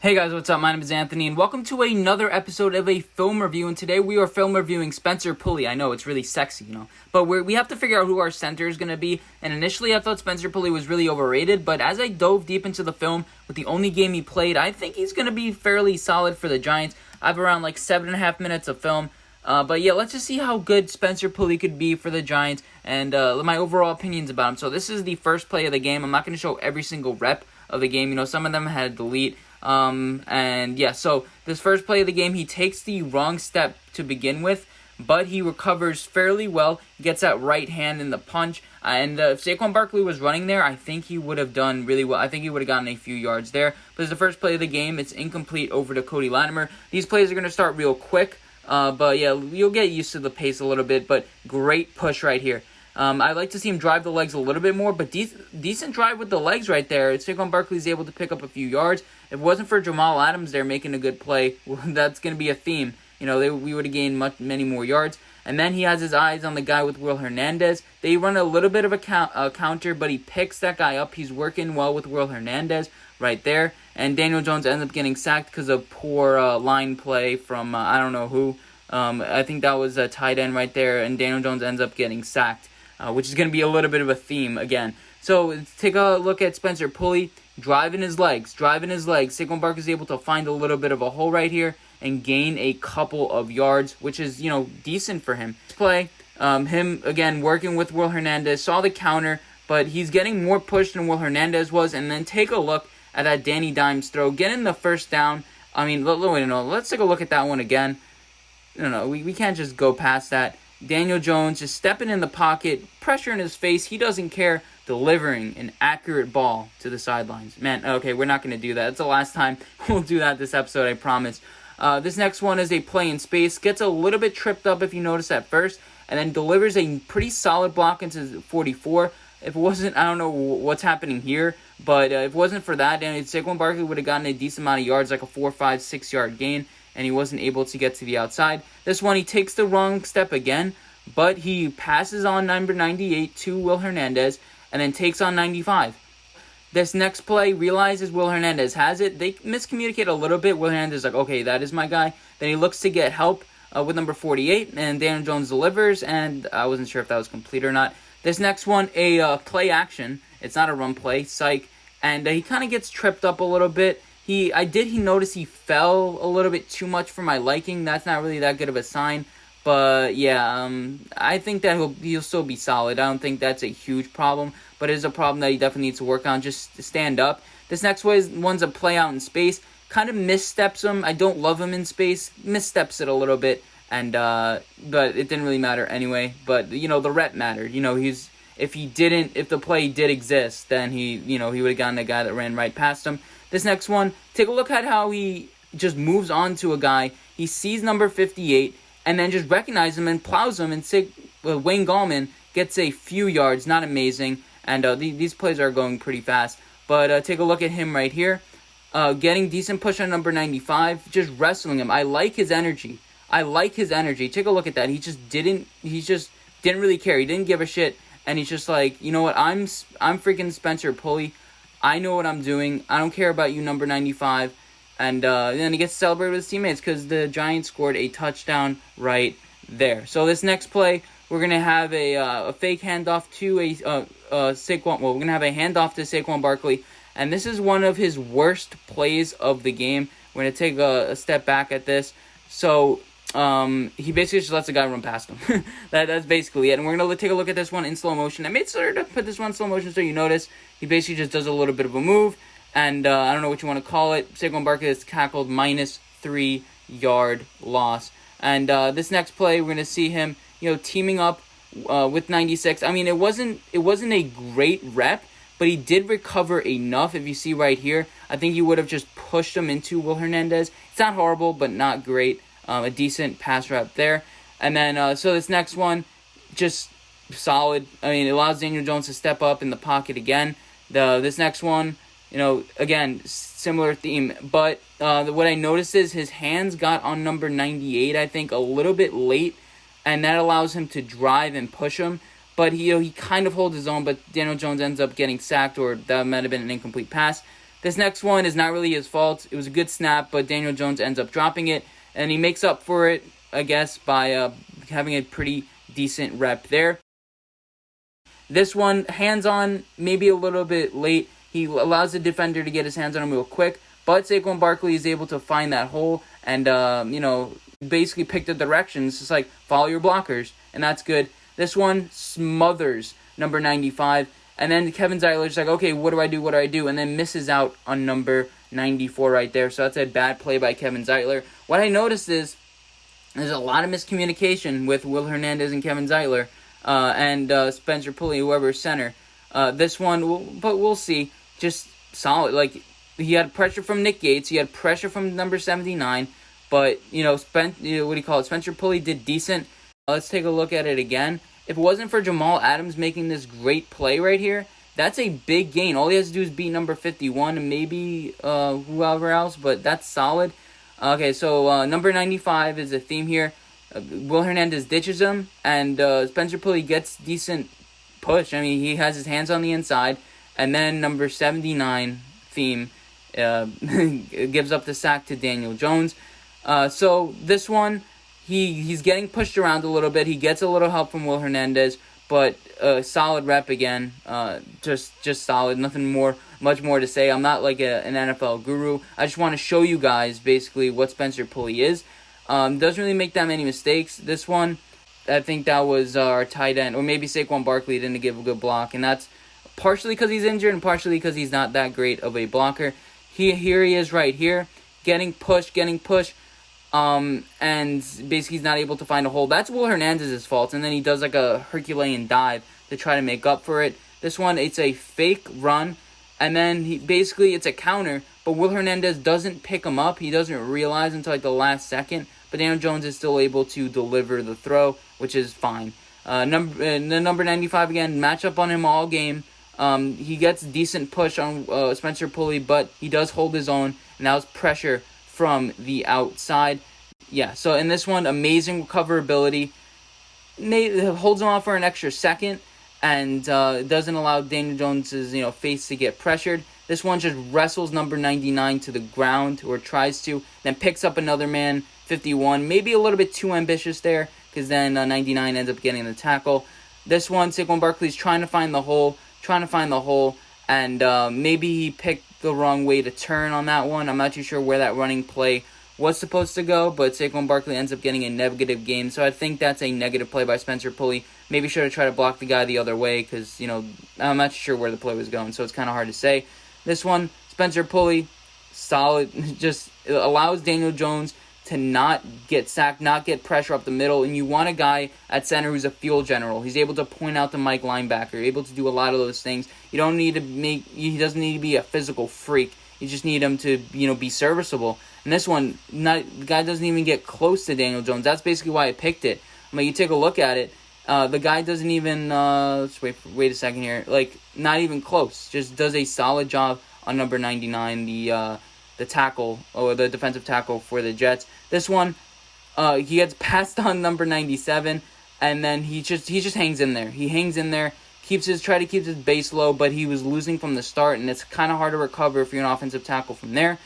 Hey guys, what's up? My name is Anthony, and welcome to another episode of a film review. And today we are film reviewing Spencer Pulley. I know, it's really sexy, but we have to figure out who our center is going to be. And initially I thought Spencer Pulley was really overrated, but as I dove deep into the film with the only game he played, I think he's going to be fairly solid for the Giants. I have around like 7.5 minutes of film. But yeah, let's just see how good Spencer Pulley could be for the Giants and my overall opinions about him. So this is the first play of the game. I'm not going to show every single rep of the game. Some of them had to delete. And yeah, so this first play of the game, he takes the wrong step to begin with, but he recovers fairly well, gets that right hand in the punch, and if Saquon Barkley was running there, I think he would have done really well. I think he would have gotten a few yards there, but it's the first play of the game. It's incomplete over to Cody Latimer. These plays are going to start real quick, but yeah, you'll get used to the pace a little bit, but great push right here. I'd like to see him drive the legs a little bit more, but decent drive with the legs right there. Saquon Barkley is able to pick up a few yards. If it wasn't for Jamal Adams there making a good play, that's going to be a theme. We would have gained many more yards. And then he has his eyes on the guy with Will Hernandez. They run a little bit of a counter, but he picks that guy up. He's working well with Will Hernandez right there. And Daniel Jones ends up getting sacked because of poor line play from I don't know who. I think that was a tight end right there, and Daniel Jones ends up getting sacked. Which is going to be a little bit of a theme again. So let's take a look at Spencer Pulley driving his legs. Saquon Barkley is able to find a little bit of a hole right here and gain a couple of yards, which is, decent for him. Play, him, again, working with Will Hernandez, saw the counter, but he's getting more push than Will Hernandez was. And then take a look at that Danny Dimes throw, getting the first down. Let's take a look at that one again. We can't just go past that. Daniel Jones just stepping in the pocket, pressure in his face. He doesn't care, delivering an accurate ball to the sidelines. Man, okay, we're not going to do that. It's the last time we'll do that this episode, I promise. This next one is a play in space. Gets a little bit tripped up if you notice at first, and then delivers a pretty solid block into 44. If it wasn't, I don't know what's happening here, but if it wasn't for that, then Saquon Barkley would have gotten a decent amount of yards, like a 4, 5, 6 yard gain, and he wasn't able to get to the outside. This one, he takes the wrong step again, but he passes on number 98 to Will Hernandez and then takes on 95. This next play, realizes Will Hernandez has it. They miscommunicate a little bit. Will Hernandez is like, okay, that is my guy. Then he looks to get help with number 48, and Daniel Jones delivers, and I wasn't sure if that was complete or not. This next one, a play action. It's not a run play, psych, and he kind of gets tripped up a little bit. He notice he fell a little bit too much for my liking. That's not really that good of a sign. But yeah, I think that he'll still be solid. I don't think that's a huge problem, but it is a problem that he definitely needs to work on. Just stand up. This next one's a play out in space. Kind of missteps him. I don't love him in space. Missteps it a little bit, and but it didn't really matter anyway. But the rep mattered. If the play did exist, then he would have gotten a guy that ran right past him. This next one, take a look at how he just moves on to a guy. He sees number 58 and then just recognizes him and plows him. And Wayne Gallman gets a few yards, not amazing. And these plays are going pretty fast. But take a look at him right here. Getting decent push on number 95, just wrestling him. I like his energy. Take a look at that. He just didn't really care. He didn't give a shit. And he's just like, you know what, I'm freaking Spencer Pulley. I know what I'm doing. I don't care about you, number 95. And then he gets to celebrate with his teammates because the Giants scored a touchdown right there. So this next play, we're going to have a fake handoff to Saquon. Well, we're going to have a handoff to Saquon Barkley. And this is one of his worst plays of the game. We're going to take a step back at this. So he basically just lets the guy run past him. That's basically it. And we're going to take a look at this one in slow motion. I made sure to put this one in slow motion so you notice. He basically just does a little bit of a move. And I don't know what you want to call it. Saquon Barkley is tackled, -3 yard loss. And this next play, we're going to see him, teaming up with 96. I mean, it wasn't a great rep, but he did recover enough. If you see right here, I think he would have just pushed him into Will Hernandez. It's not horrible, but not great. A decent pass rep there. And then, so this next one, just solid. I mean, it allows Daniel Jones to step up in the pocket again. This next one, again, similar theme. But what I noticed is his hands got on number 98, I think, a little bit late. And that allows him to drive and push him. But he kind of holds his own, but Daniel Jones ends up getting sacked, or that might have been an incomplete pass. This next one is not really his fault. It was a good snap, but Daniel Jones ends up dropping it, and he makes up for it, I guess, by having a pretty decent rep there. This one, hands-on, maybe a little bit late. He allows the defender to get his hands on him real quick, but Saquon Barkley is able to find that hole and, basically pick the directions. It's like, follow your blockers, and that's good. This one smothers number 95, and then Kevin Zeitler's like, okay, what do I do? And then misses out on number 94 right there. So that's a bad play by Kevin Zeitler. What I noticed is there's a lot of miscommunication with Will Hernandez and Kevin Zeitler and Spencer Pulley, whoever's center. This one, but we'll see. Just solid. Like, he had pressure from Nick Gates. He had pressure from number 79. But, Spencer Pulley did decent. Let's take a look at it again. If it wasn't for Jamal Adams making this great play right here, that's a big gain. All he has to do is beat number 51 and maybe whoever else, but that's solid. Okay, so number 95 is a theme here. Will Hernandez ditches him, and Spencer Pulley gets decent push. I mean, he has his hands on the inside, and then number 79 theme gives up the sack to Daniel Jones. So this one, he's getting pushed around a little bit. He gets a little help from Will Hernandez, but solid rep again. Just solid. Much more to say. I'm not like an NFL guru. I just want to show you guys basically what Spencer Pulley is. Doesn't really make that many mistakes. This one, I think that was our tight end, or maybe Saquon Barkley didn't give a good block, and that's partially because he's injured and partially because he's not that great of a blocker. Here he is right here, getting pushed, and basically he's not able to find a hole. That's Will Hernandez's fault, and then he does like a Herculean dive to try to make up for it. This one, it's a fake run, and then it's a counter, but Will Hernandez doesn't pick him up. He doesn't realize until like the last second, but Daniel Jones is still able to deliver the throw, which is fine. Number 95 again, match up on him all game. He gets decent push on Spencer Pulley, but he does hold his own, and that was pressure from the outside. Yeah, so in this one, amazing recoverability. Holds him off for an extra second, and doesn't allow Daniel Jones's face to get pressured. This one just wrestles number 99 to the ground, or tries to, then picks up another man, 51. Maybe a little bit too ambitious there, because then 99 ends up getting the tackle. This one, Saquon Barkley's trying to find the hole, and maybe he picked the wrong way to turn on that one. I'm not too sure where that running play was supposed to go, but Saquon Barkley ends up getting a negative gain, so I think that's a negative play by Spencer Pulley. Maybe should have tried to block the guy the other way, because, I'm not sure where the play was going, so it's kind of hard to say. This one, Spencer Pulley, solid, just allows Daniel Jones to not get sacked, not get pressure up the middle, and you want a guy at center who's a field general. He's able to point out the Mike linebacker, able to do a lot of those things. He doesn't need to be a physical freak. You just need him to, be serviceable. And this one, the guy doesn't even get close to Daniel Jones. That's basically why I picked it. I mean, you take a look at it, the guy doesn't even, let's wait a second here, not even close. Just does a solid job on number 99, the tackle, or the defensive tackle for the Jets. This one, he gets passed on number 97, and then he just hangs in there. He hangs in there, keeps his base low, but he was losing from the start, and it's kind of hard to recover if you're an offensive tackle from there.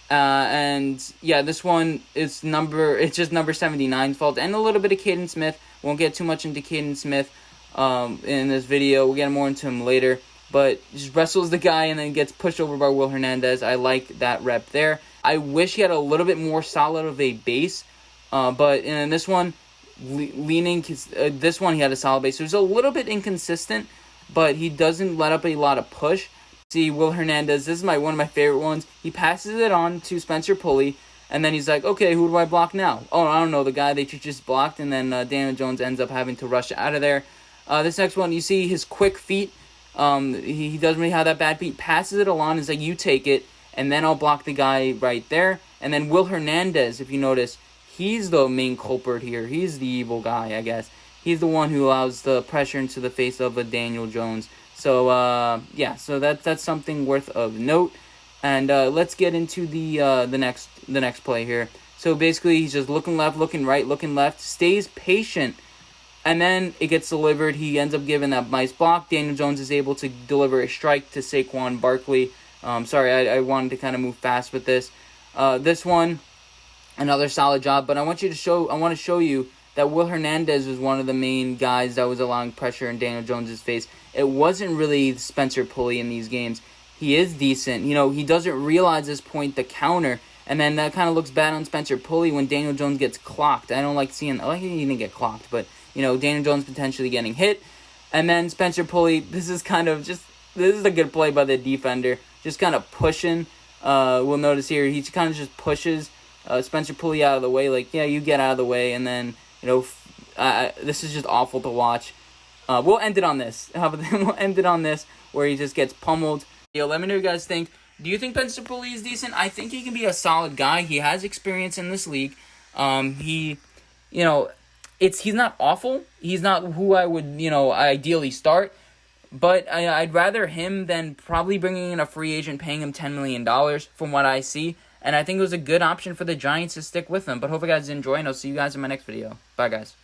This one it's just number 79's fault, and a little bit of Caden Smith. Won't get too much into Caden Smith in this video. We'll get more into him later. But just wrestles the guy and then gets pushed over by Will Hernandez. I like that rep there. I wish he had a little bit more solid of a base. But in this one, this one he had a solid base. So he's a little bit inconsistent, but he doesn't let up a lot of push. See, Will Hernandez, this is one of my favorite ones. He passes it on to Spencer Pulley, and then he's like, okay, who do I block now? Oh, I don't know, the guy that you just blocked, and then Daniel Jones ends up having to rush out of there. This next one, you see his quick feet. He doesn't really have that bad feet. Passes it along, is like, you take it, and then I'll block the guy right there. And then Will Hernandez, if you notice, he's the main culprit here. He's the evil guy, I guess. He's the one who allows the pressure into the face of a Daniel Jones. So, so that's something worth of note. And let's get into the next play here. So basically, he's just looking left, looking right, looking left, stays patient, and then it gets delivered. He ends up giving that nice block. Daniel Jones is able to deliver a strike to Saquon Barkley Sorry, I wanted to kind of move fast with this. This one, another solid job, but I want to show you that Will Hernandez was one of the main guys that was allowing pressure in Daniel Jones's face. It wasn't really Spencer Pulley in these games. He is decent. He doesn't realize this point, the counter, and then that kind of looks bad on Spencer Pulley when Daniel Jones gets clocked. I like he didn't get clocked, but, Daniel Jones potentially getting hit. And then Spencer Pulley, this is a good play by the defender. Just kind of pushing. We'll notice here, he kind of just pushes Spencer Pulley out of the way. Like, yeah, you get out of the way. And then, this is just awful to watch. We'll end it on this. We'll end it on this where he just gets pummeled. Let me know what you guys think. Do you think Spencer Pulley is decent? I think he can be a solid guy. He has experience in this league. He's not awful. He's not who I would, ideally start. But I'd rather him than probably bringing in a free agent, paying him $10 million from what I see. And I think it was a good option for the Giants to stick with him. But hope you guys enjoy, and I'll see you guys in my next video. Bye, guys.